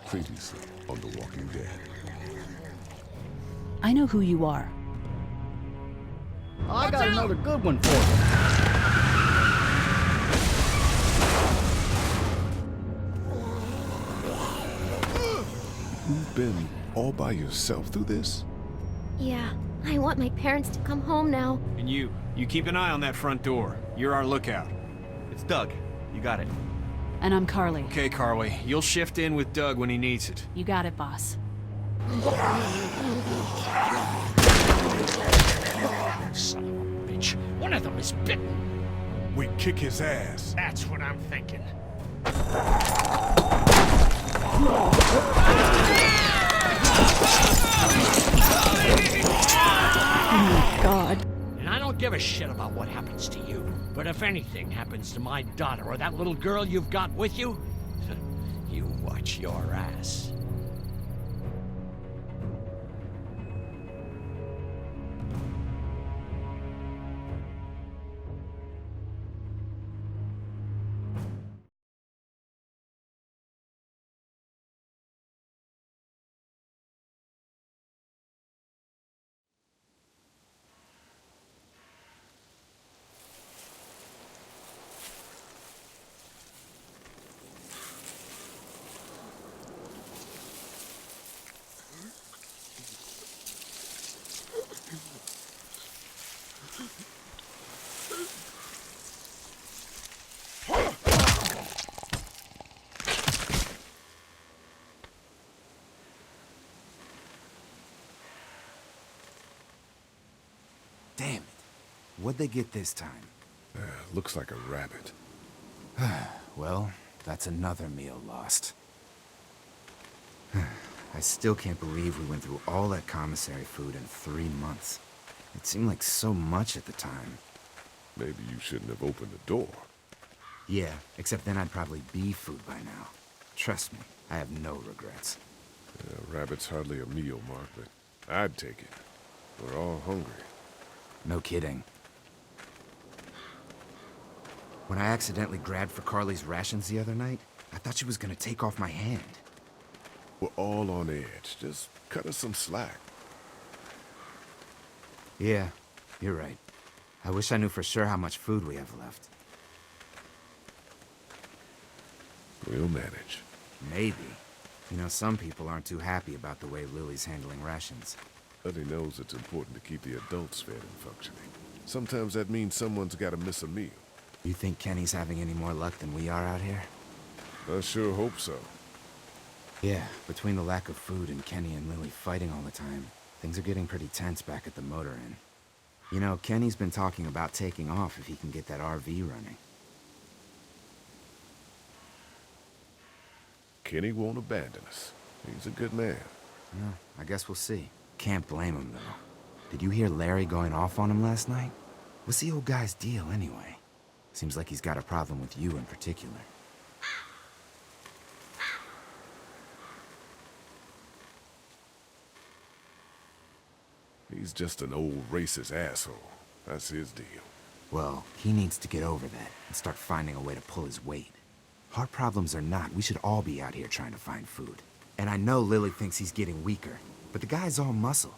Previously on The Walking Dead. I know who you are. I got another good one for you. You've been all by yourself through this? Yeah, I want my parents to come home now. And you keep an eye on that front door. You're our lookout. It's Doug. You got it. And I'm Carly. Okay, Carly. You'll shift in with Doug when he needs it. You got it, boss. Son of a bitch. One of them is bitten. We kick his ass. That's what I'm thinking. Oh my God. And I don't give a shit about what happens to you. But if anything happens to my daughter or that little girl you've got with you, you watch your ass. Damn it. What'd they get this time? Looks like a rabbit. Well, that's another meal lost. I still can't believe we went through all that commissary food in 3 months. It seemed like so much at the time. Maybe you shouldn't have opened the door. Yeah, except then I'd probably be food by now. Trust me, I have no regrets. Rabbit's hardly a meal, Mark, but I'd take it. We're all hungry. No kidding. When I accidentally grabbed for Carly's rations the other night, I thought she was gonna take off my hand. We're all on edge. Just cut us some slack. Yeah, you're right. I wish I knew for sure how much food we have left. We'll manage. Maybe. You know, some people aren't too happy about the way Lily's handling rations. But he knows it's important to keep the adults fed and functioning. Sometimes that means someone's gotta miss a meal. You think Kenny's having any more luck than we are out here? I sure hope so. Yeah, between the lack of food and Kenny and Lily fighting all the time, things are getting pretty tense back at the motor inn. You know, Kenny's been talking about taking off if he can get that RV running. Kenny won't abandon us. He's a good man. Well, I guess we'll see. Can't blame him, though. Did you hear Larry going off on him last night? What's the old guy's deal, anyway? Seems like he's got a problem with you in particular. He's just an old racist asshole. That's his deal. Well, he needs to get over that and start finding a way to pull his weight. Heart problems or not, we should all be out here trying to find food. And I know Lily thinks he's getting weaker, but the guy's all muscle.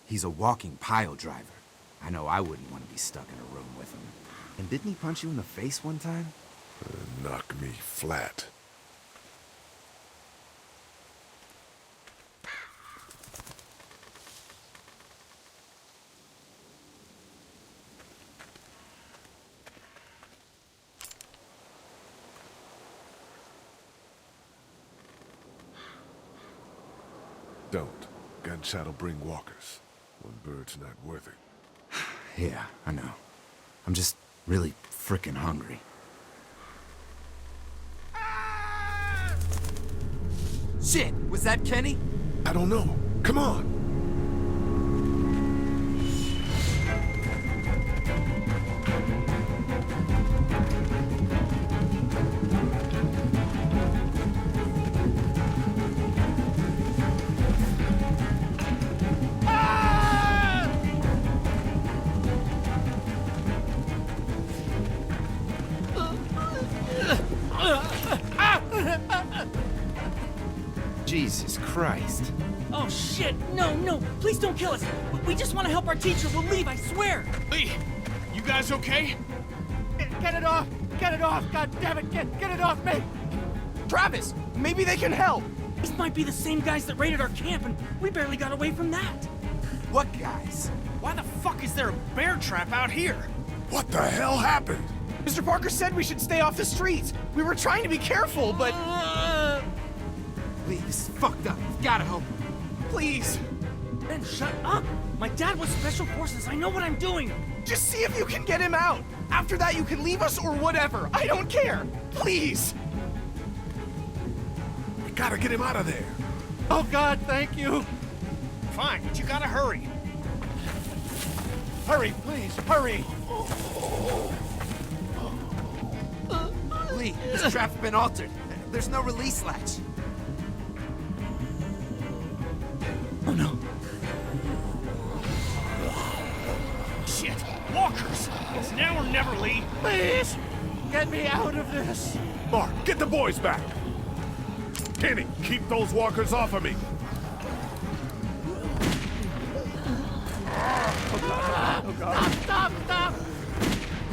He's a walking pile driver. I know I wouldn't want to be stuck in a room with him. And didn't he punch you in the face one time? Knock me flat. Don't. Gunshot'll bring walkers. One bird's not worth it. Yeah, I know. I'm just really frickin' hungry. Shit! Was that Kenny? I don't know. Come on! Jesus Christ. Oh shit! No, no! Please don't kill us! We just want to help our teacher. We'll leave, I swear! Lee, you guys okay? Get it off! Get it off! God damn it! Get it off me! Travis, maybe they can help. These might be the same guys that raided our camp, and we barely got away from that. What guys? Why the fuck is there a bear trap out here? What the hell happened? Mr. Parker said we should stay off the streets. We were trying to be careful, but Lee, this is fucked up. You've gotta help him. please, Ben, shut up! My dad was Special Forces. I know what I'm doing. just see if you can get him out. After that, you can leave us or whatever. I don't care. Please. We gotta get him out of there. Oh God, thank you. Fine, but you gotta hurry. Hurry, please, hurry. Lee, this trap's been altered. There's no release latch. Oh no. Shit, walkers! It's now or never, Lee. Please, get me out of this. Mark, get the boys back. Kenny, keep those walkers off of me. Stop.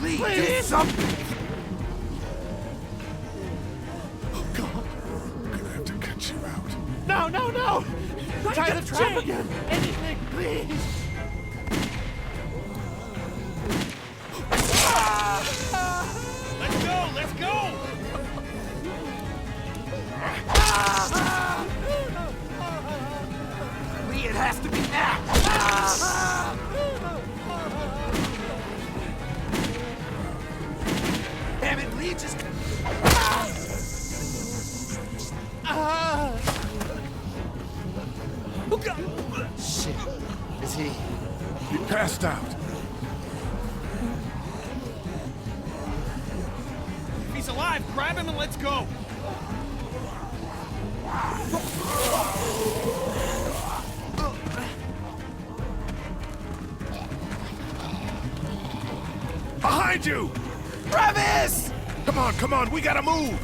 Lee, do Please. something! Oh, God. We're gonna have to cut you out. No. Tie the trap chain. again. Anything, please. Let's go! Lee, it has to be now! Damn it, Lee, just... Shit. Is he... He passed out. If he's alive, grab him and let's go. Behind you! Travis! Come on, we gotta move!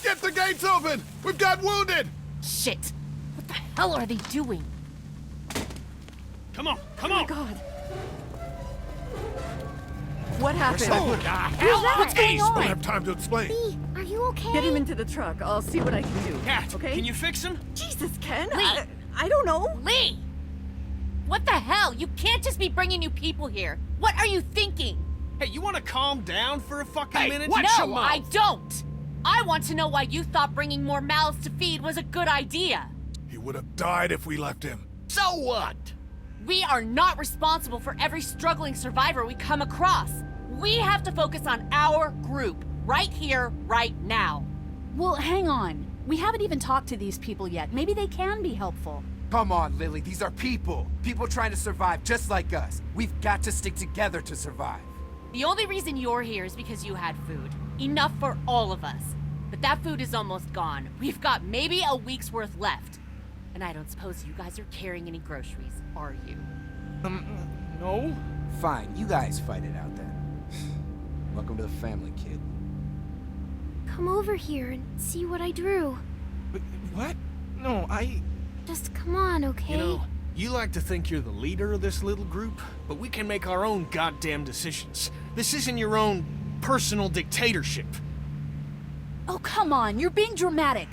Get the gates open! We've got wounded! Shit! What the hell are they doing? Come on! Oh my God. What happened? Who's that? What's going Don't on? have time to explain. Lee, are you okay? Get him into the truck. I'll see what I can do. Cat, Okay? can you fix him? Jesus, Ken. Lee. I don't know. Lee! What the hell? You can't just be bringing new people here. What are you thinking? Hey, you want to calm down for a fucking Hey, minute? what? No, your mouth. I don't! I want to know why you thought bringing more mouths to feed was a good idea. He would have died if we left him. So what? We are not responsible for every struggling survivor we come across. We have to focus on our group, right here, right now. Well, hang on. We haven't even talked to these people yet. Maybe they can be helpful. Come on, Lily, these are people. People trying to survive just like us. We've got to stick together to survive. The only reason you're here is because you had food. Enough for all of us. But that food is almost gone. We've got maybe a week's worth left. And I don't suppose you guys are carrying any groceries, are you? No? Fine, you guys fight it out then. Welcome to the family, kid. Come over here and see what I drew. What? No, Just come on, okay? You know, you like to think you're the leader of this little group, but we can make our own goddamn decisions. This isn't your own personal dictatorship. Oh, come on. You're being dramatic.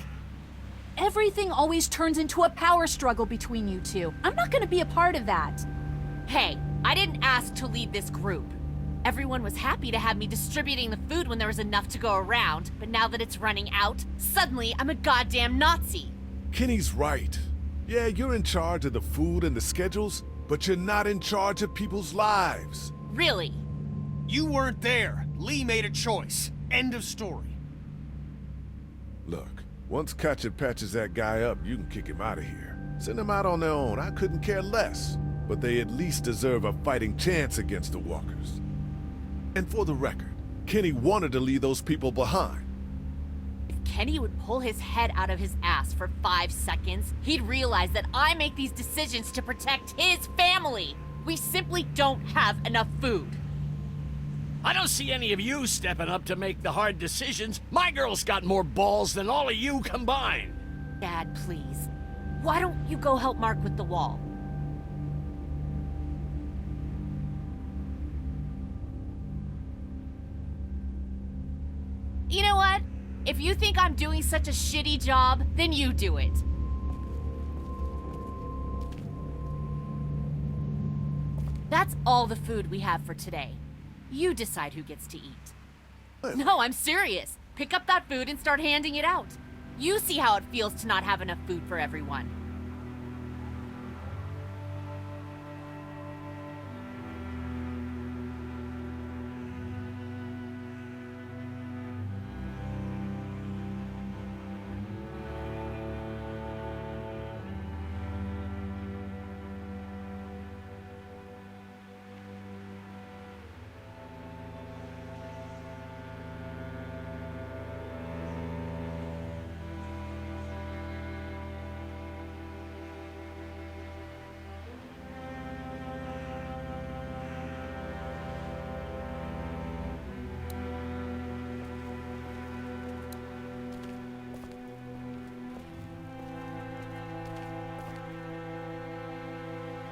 Everything always turns into a power struggle between you two. I'm not gonna be a part of that. Hey, I didn't ask to lead this group. Everyone was happy to have me distributing the food when there was enough to go around, but now that it's running out, suddenly I'm a goddamn Nazi. Kenny's right. Yeah, you're in charge of the food and the schedules, but you're not in charge of people's lives. Really? You weren't there. Lee made a choice. End of story. Look, once Katja patches that guy up, you can kick him out of here. Send them out on their own, I couldn't care less. But they at least deserve a fighting chance against the walkers. And for the record, Kenny wanted to leave those people behind. If Kenny would pull his head out of his ass for 5 seconds, he'd realize that I make these decisions to protect his family. We simply don't have enough food. I don't see any of you stepping up to make the hard decisions. My girl's got more balls than all of you combined. Dad, please. Why don't you go help Mark with the wall? You know what? If you think I'm doing such a shitty job, then you do it. That's all the food we have for today. You decide who gets to eat. No, I'm serious. Pick up that food and start handing it out. You see how it feels to not have enough food for everyone.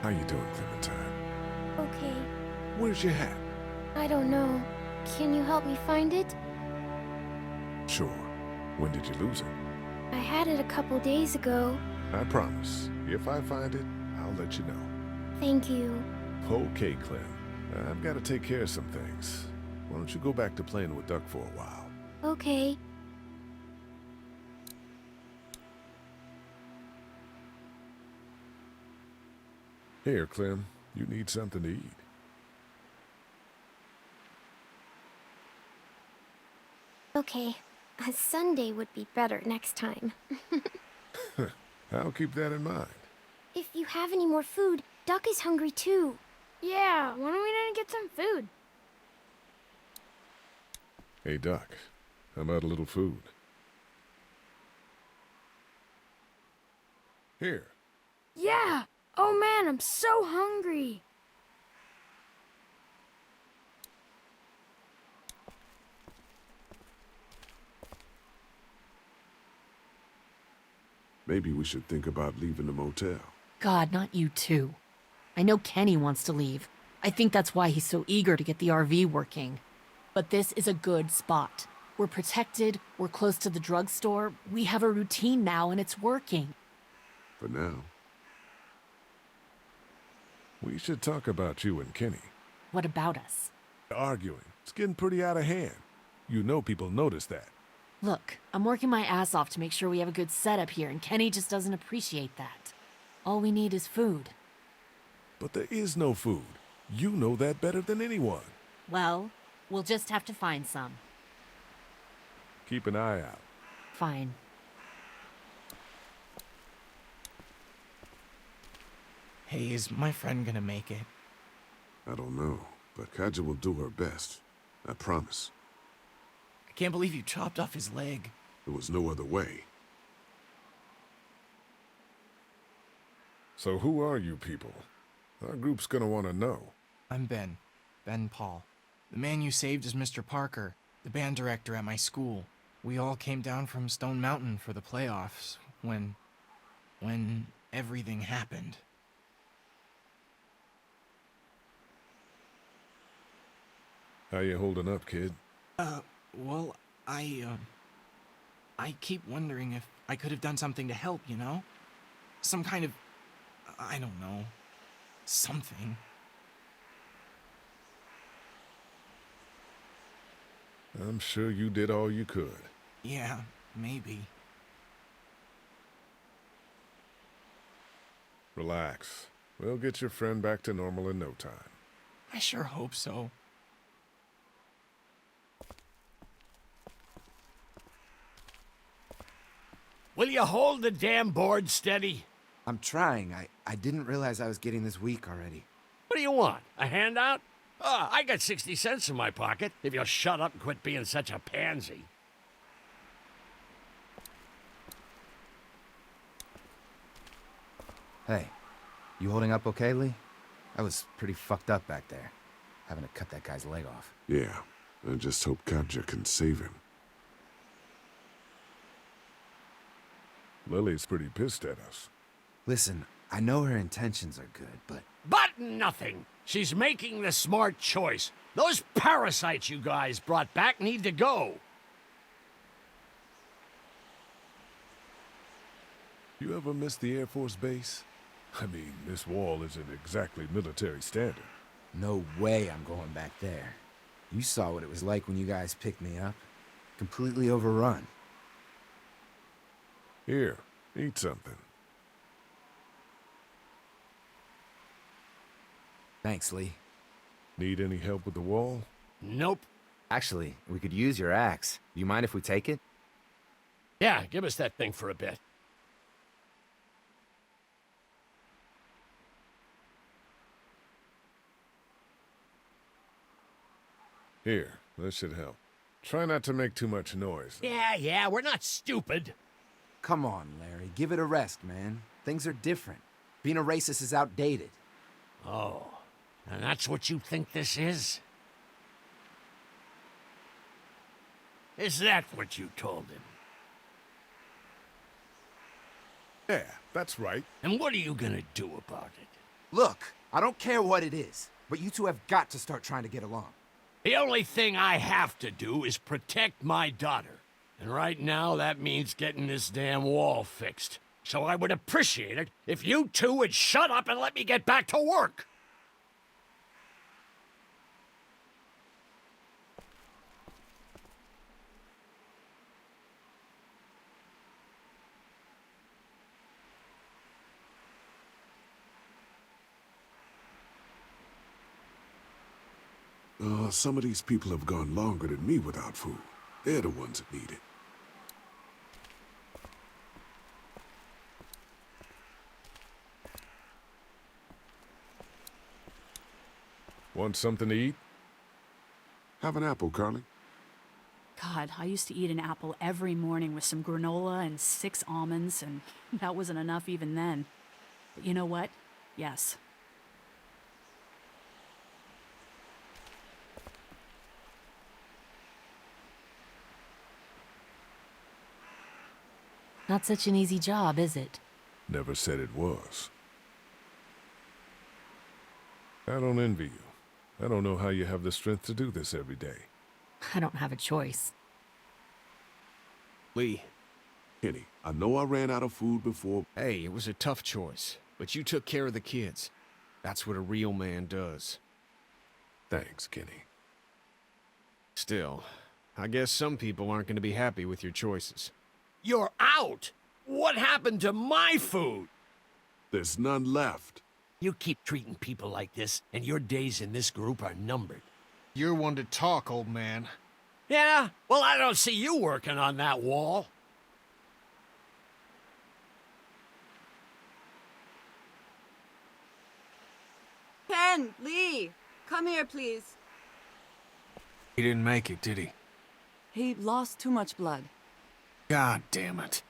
How you doing, Clementine? Okay. Where's your hat? I don't know. Can you help me find it? Sure. When did you lose it? I had it a couple days ago. I promise. If I find it, I'll let you know. Thank you. Okay, Clem. I've got to take care of some things. Why don't you go back to playing with Duck for a while? Okay. Here, Clem. You need something to eat. Okay. A Sunday would be better next time. I'll keep that in mind. If you have any more food, Duck is hungry too. Yeah, why don't we get some food? Hey, Duck. How about a little food? Here. Yeah! Oh man, I'm so hungry! Maybe we should think about leaving the motel. God, not you too. I know Kenny wants to leave. I think that's why he's so eager to get the RV working. But this is a good spot. We're protected, we're close to the drugstore, we have a routine now and it's working. For now. We should talk about you and Kenny. What about us? Arguing. It's getting pretty out of hand. You know people notice that. Look, I'm working my ass off to make sure we have a good setup here, and Kenny just doesn't appreciate that. All we need is food. But there is no food. You know that better than anyone. Well, we'll just have to find some. Keep an eye out. fine. Hey, is my friend gonna make it? I don't know, but Katja will do her best. I promise. I can't believe you chopped off his leg. There was no other way. So who are you people? Our group's gonna want to know. I'm Ben. Ben Paul. The man you saved is Mr. Parker, the band director at my school. We all came down from Stone Mountain for the playoffs when everything happened. How you holding up, kid? Well, I keep wondering if I could have done something to help, you know? Some kind of, I don't know, something. I'm sure you did all you could. Yeah, maybe. Relax. We'll get your friend back to normal in no time. I sure hope so. Will you hold the damn board steady? I'm trying. I didn't realize I was getting this weak already. What do you want? A handout? Oh, I got 60 cents in my pocket, if you'll shut up and quit being such a pansy. Hey, you holding up okay, Lee? I was pretty fucked up back there, having to cut that guy's leg off. Yeah, I just hope Katja can save him. Lily's pretty pissed at us. Listen, I know her intentions are good, but... But nothing! She's making the smart choice. Those parasites you guys brought back need to go. You ever miss the Air Force Base? I mean, this wall isn't exactly military standard. No way I'm going back there. You saw what it was like when you guys picked me up. Completely overrun. Here, eat something. Thanks, Lee. Need any help with the wall? Nope. Actually, we could use your axe. Do you mind if we take it? Yeah, give us that thing for a bit. Here, this should help. Try not to make too much noise. Yeah, we're not stupid. Come on, Larry. Give it a rest, man. Things are different. Being a racist is outdated. Oh, and that's what you think this is? Is that what you told him? Yeah, that's right. And what are you gonna do about it? Look, I don't care what it is, but you two have got to start trying to get along. The only thing I have to do is protect my daughter. And right now, that means getting this damn wall fixed. So I would appreciate it if you two would shut up and let me get back to work. Some of these people have gone longer than me without food. They're the ones that need it. Want something to eat? Have an apple, Carly. God, I used to eat an apple every morning with some granola and 6 almonds, and that wasn't enough even then. But you know what? Yes. Not such an easy job, is it? Never said it was. I don't envy you. I don't know how you have the strength to do this every day. I don't have a choice. Lee, Kenny, I know I ran out of food before. hey, it was a tough choice, but you took care of the kids. That's what a real man does. Thanks, Kenny. Still, I guess some people aren't going to be happy with your choices. You're out! What happened to my food? There's none left. You keep treating people like this, and your days in this group are numbered. You're one to talk, old man. Yeah? Well, I don't see you working on that wall. Ken, Lee, come here, please. He didn't make it, did he? He lost too much blood. God damn it.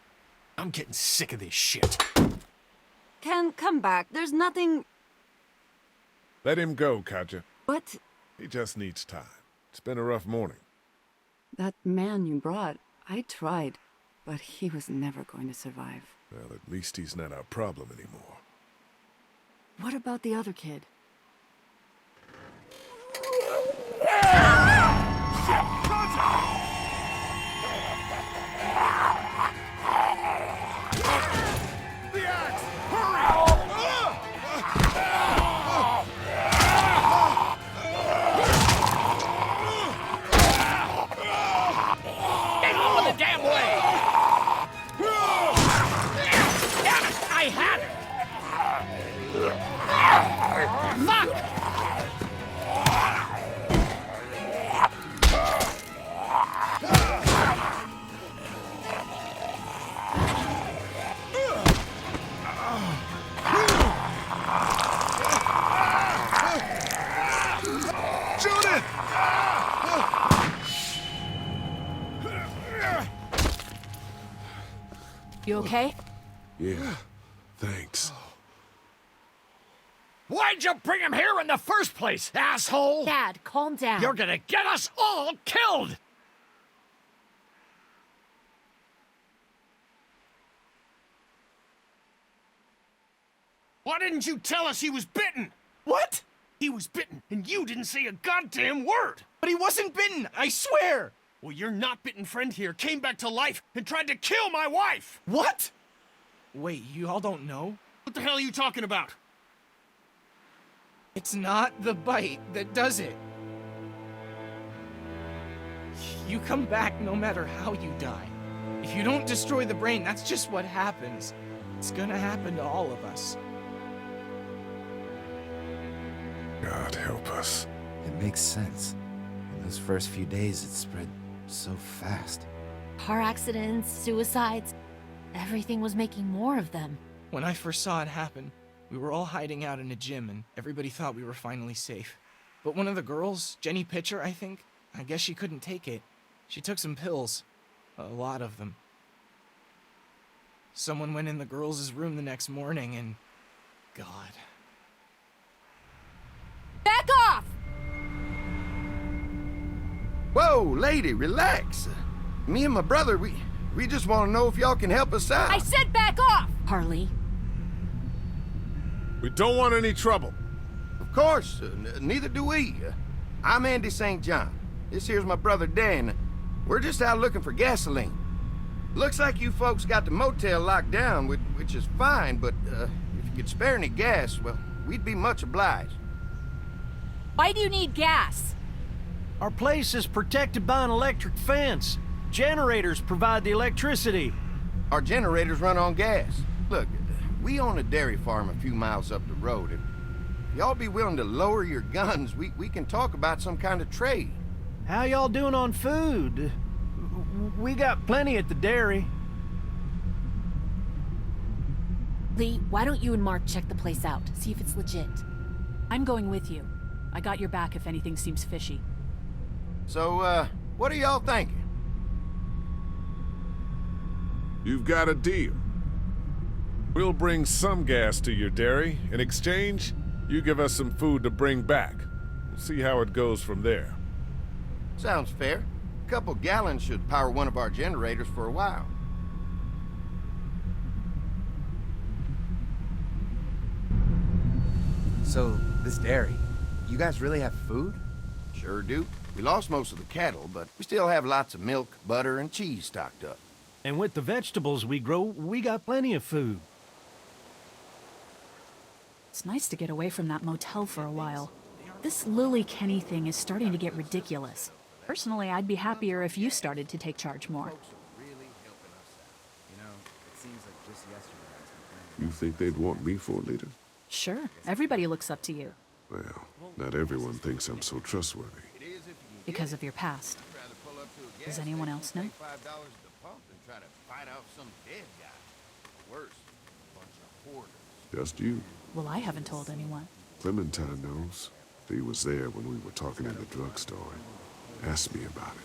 I'm getting sick of this shit. Ken, come back. There's nothing... Let him go, Katja. But He just needs time. It's been a rough morning. that man you brought, I tried, but he was never going to survive. Well, at least he's not our problem anymore. What about the other kid? Get out of the damn way! Damn it! I had it! Fuck! Shoot it! You okay? Yeah, thanks. Why'd you bring him here in the first place, asshole? Dad, calm down. You're gonna get us all killed! Why didn't you tell us he was bitten? What? He was bitten, and you didn't say a goddamn word! But he wasn't bitten, I swear! Well, your not bitten friend here came back to life and tried to kill my wife! What? Wait, you all don't know? What the hell are you talking about? It's not the bite that does it. You come back no matter how you die. If you don't destroy the brain, that's just what happens. It's gonna happen to all of us. God help us. It makes sense. In those first few days, it spread so fast. Car accidents, suicides. Everything was making more of them. When I first saw it happen, we were all hiding out in a gym and everybody thought we were finally safe. But one of the girls, Jenny Pitcher, I think, I guess she couldn't take it. She took some pills. A lot of them. Someone went in the girls' room the next morning and... God. Back off! Whoa, lady, relax. Me and my brother, we just want to know if y'all can help us out. I said back off! Harley, We don't want any trouble. Of course, neither do we. I'm Andy St. John. This here's my brother Dan. We're just out looking for gasoline. Looks like you folks got the motel locked down, which is fine, but if you could spare any gas, well, we'd be much obliged. Why do you need gas? Our place is protected by an electric fence. Generators provide the electricity. Our generators run on gas. Look, we own a dairy farm a few miles up the road, and if y'all be willing to lower your guns, we can talk about some kind of trade. How y'all doing on food? We got plenty at the dairy. Lee, why don't you and Mark check the place out? See if it's legit. I'm going with you. I got your back if anything seems fishy. So, what are y'all thinking? You've got a deal. We'll bring some gas to your dairy. In exchange, you give us some food to bring back. We'll see how it goes from there. Sounds fair. A couple gallons should power one of our generators for a while. So, this dairy, you guys really have food? Sure do. We lost most of the cattle, but we still have lots of milk, butter, and cheese stocked up. And with the vegetables we grow, we got plenty of food. It's nice to get away from that motel for a while. This Lily Kenny thing is starting to get ridiculous. Personally, I'd be happier if you started to take charge more. You think they'd want me for a leader? Sure, everybody looks up to you. Well, not everyone thinks I'm so trustworthy. Because of your past. Does anyone else know? Just you. Well, I haven't told anyone. Clementine knows. She was there when we were talking in the drugstore and asked me about it.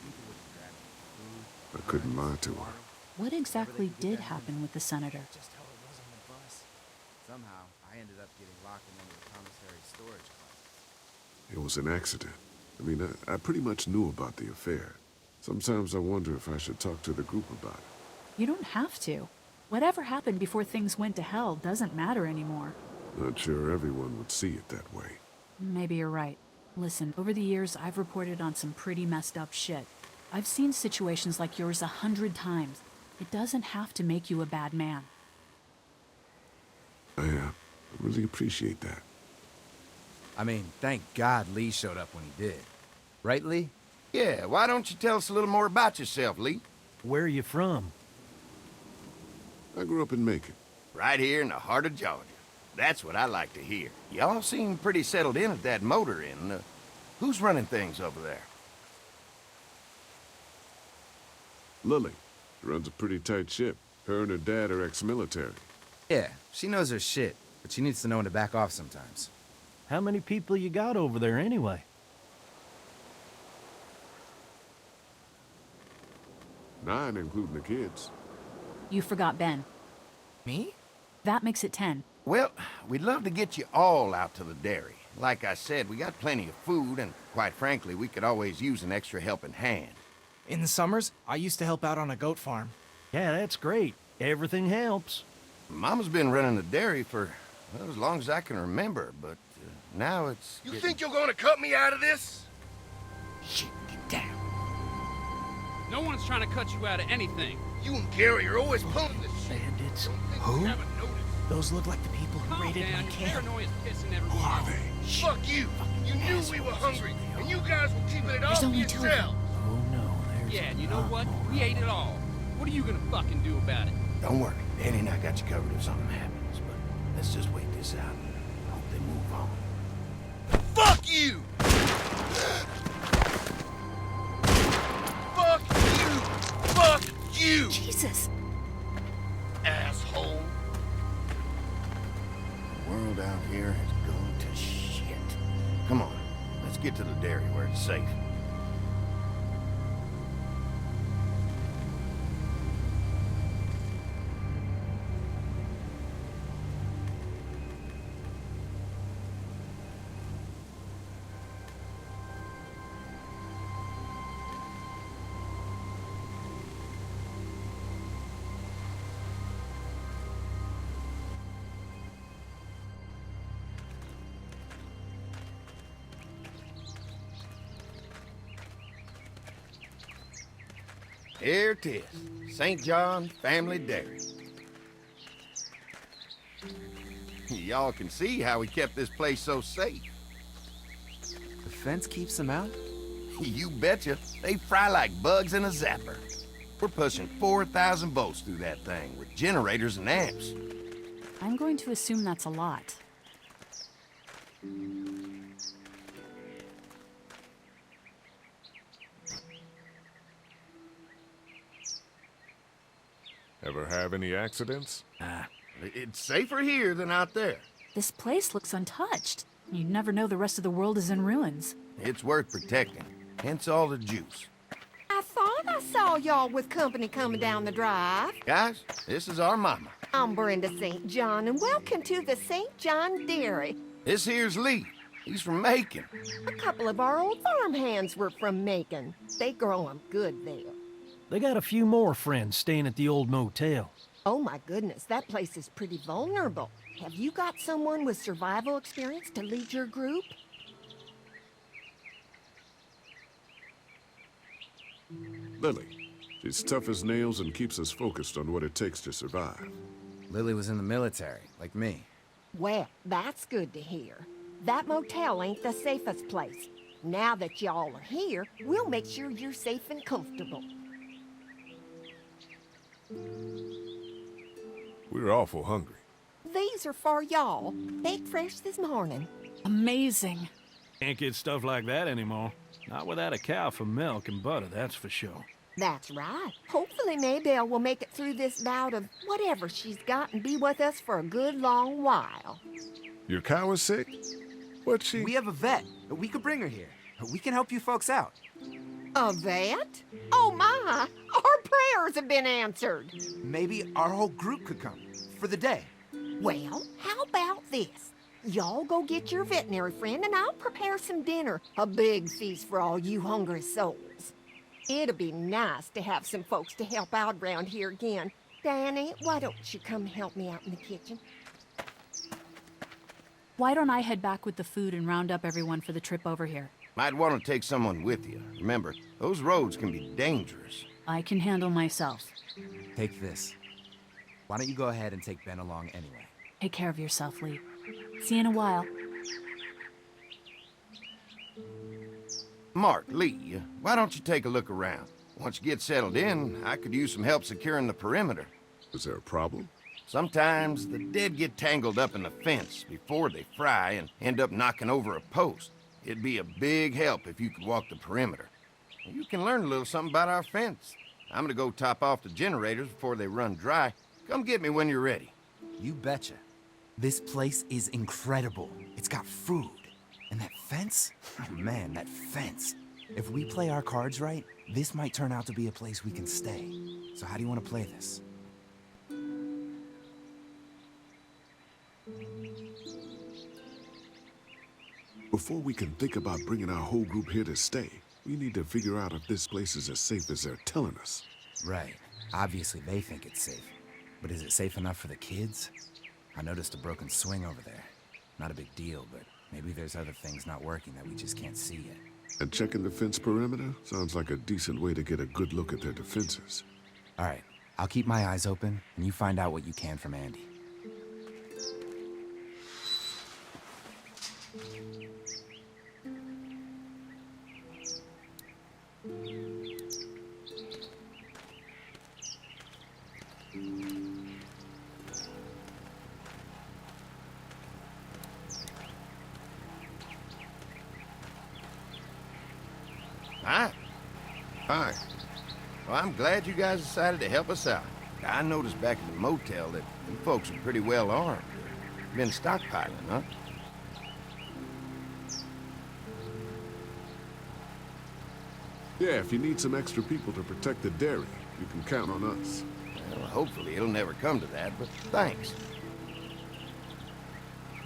I couldn't lie to her. What exactly did happen with the senator? Somehow, I ended up getting locked in one of the commissary storage closets. It was an accident. I mean, I pretty much knew about the affair. Sometimes I wonder if I should talk to the group about it. You don't have to. Whatever happened before things went to hell doesn't matter anymore. Not sure everyone would see it that way. Maybe you're right. Listen, over the years, I've reported on some pretty messed up shit. I've seen situations like yours 100 times. It doesn't have to make you a bad man. I really appreciate that. I mean, thank God Lee showed up when he did. Right, Lee? Yeah, why don't you tell us a little more about yourself, Lee? Where are you from? I grew up in Macon. Right here in the heart of Georgia. That's what I like to hear. Y'all seem pretty settled in at that motor inn. Who's running things over there? Lily. She runs a pretty tight ship. Her and her dad are ex-military. Yeah, she knows her shit, but she needs to know when to back off sometimes. How many people you got over there anyway? 9, including the kids. You forgot Ben. Me? That makes it 10. Well, we'd love to get you all out to the dairy. Like I said, we got plenty of food, and quite frankly, we could always use an extra helping hand. In the summers, I used to help out on a goat farm. Yeah, that's great. Everything helps. Mama's been running the dairy for, well, as long as I can remember, but now it's You think you're gonna cut me out of this? Shit, get down. No one's trying to cut you out of anything. You and Gary are always pulling this shit. Bandits. Who? Those look like the people who Calm raided down, my your camp. paranoia's pissing everyone Who are off. they? Fuck you. You knew we were hungry, and you guys were keeping it all There's to only 2 of them. yourselves. Oh no, there's Yeah, and you a know lot what? more. We ate it all. What are you gonna fucking do about it? Don't worry, Danny and I got you covered if something happens, but let's just wait this out and hope they move on. Fuck you! Fuck you! Fuck you! Jesus! Asshole! The world out here has gone to shit. Come on, let's get to the dairy where it's safe. Here it is, St. John Family Dairy. Y'all can see how we kept this place so safe. The fence keeps them out? You betcha. They fry like bugs in a zapper. We're pushing 4,000 volts through that thing with generators and amps. I'm going to assume that's a lot. Ever have any accidents? It's safer here than out there. This place looks untouched. You'd never know the rest of the world is in ruins. It's worth protecting, hence all the juice. I thought I saw y'all with company coming down the drive. Guys, this is our mama. I'm Brenda St. John, and welcome to the St. John Dairy. This here's Lee. He's from Macon. A couple of our old farmhands were from Macon. They grow 'em good there. They got a few more friends staying at the old motel. Oh my goodness, that place is pretty vulnerable. Have you got someone with survival experience to lead your group? Lily. She's tough as nails and keeps us focused on what it takes to survive. Lily was in the military, like me. Well, that's good to hear. That motel ain't the safest place. Now that y'all are here, we'll make sure you're safe and comfortable. We're awful hungry. These are for y'all. Baked fresh this morning. Amazing. Can't get stuff like that anymore. Not without a cow for milk and butter, that's for sure. That's right. Hopefully Maybelle will make it through this bout of whatever she's got and be with us for a good long while. Your cow is sick? What's she? We have a vet. We could bring her here. We can help you folks out. A vet? Oh my! Our prayers have been answered. Maybe our whole group could come for the day. Well, how about this? Y'all go get your veterinary friend and I'll prepare some dinner. A big feast for all you hungry souls. It'll be nice to have some folks to help out around here again. Danny, why don't you come help me out in the kitchen? Why don't I head back with the food and round up everyone for the trip over here? Might want to take someone with you. Remember, those roads can be dangerous. I can handle myself. Take this. Why don't you go ahead and take Ben along anyway? Take care of yourself, Lee. See you in a while. Mark, Lee, why don't you take a look around? Once you get settled in, I could use some help securing the perimeter. Is there a problem? Sometimes the dead get tangled up in the fence before they fry and end up knocking over a post. It'd be a big help if you could walk the perimeter. You can learn a little something about our fence. I'm gonna go top off the generators before they run dry. Come get me when you're ready. You betcha. This place is incredible. It's got food. And that fence? Oh man, that fence. If we play our cards right, this might turn out to be a place we can stay. So how do you want to play this? Before we can think about bringing our whole group here to stay, we need to figure out if this place is as safe as they're telling us. Right. Obviously they think it's safe. But is it safe enough for the kids? I noticed a broken swing over there. Not a big deal, but maybe there's other things not working that we just can't see yet. And checking the fence perimeter sounds like a decent way to get a good look at their defenses. All right. I'll keep my eyes open, and you find out what you can from Andy. Hi. Hi. Well, I'm glad you guys decided to help us out. I noticed back at the motel that you folks are pretty well armed. Been stockpiling, huh? Yeah, if you need some extra people to protect the dairy, you can count on us. Well, hopefully it'll never come to that, but thanks.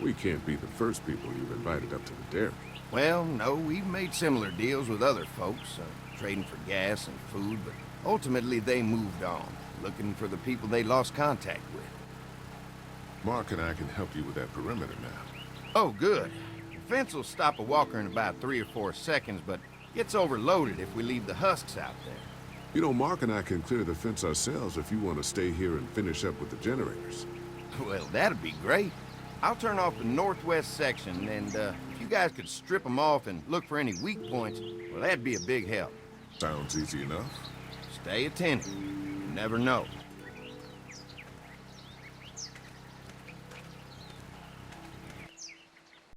We can't be the first people you've invited up to the dairy. Well, no, we've made similar deals with other folks, trading for gas and food, but ultimately they moved on, looking for the people they lost contact with. Mark and I can help you with that perimeter now. Oh, good. The fence will stop a walker in about 3 or 4 seconds, but gets overloaded if we leave the husks out there. You know, Mark and I can clear the fence ourselves if you want to stay here and finish up with the generators. Well, that'd be great. I'll turn off the northwest section, and if you guys could strip them off and look for any weak points, well, that'd be a big help. Sounds easy enough. Stay attentive. You never know.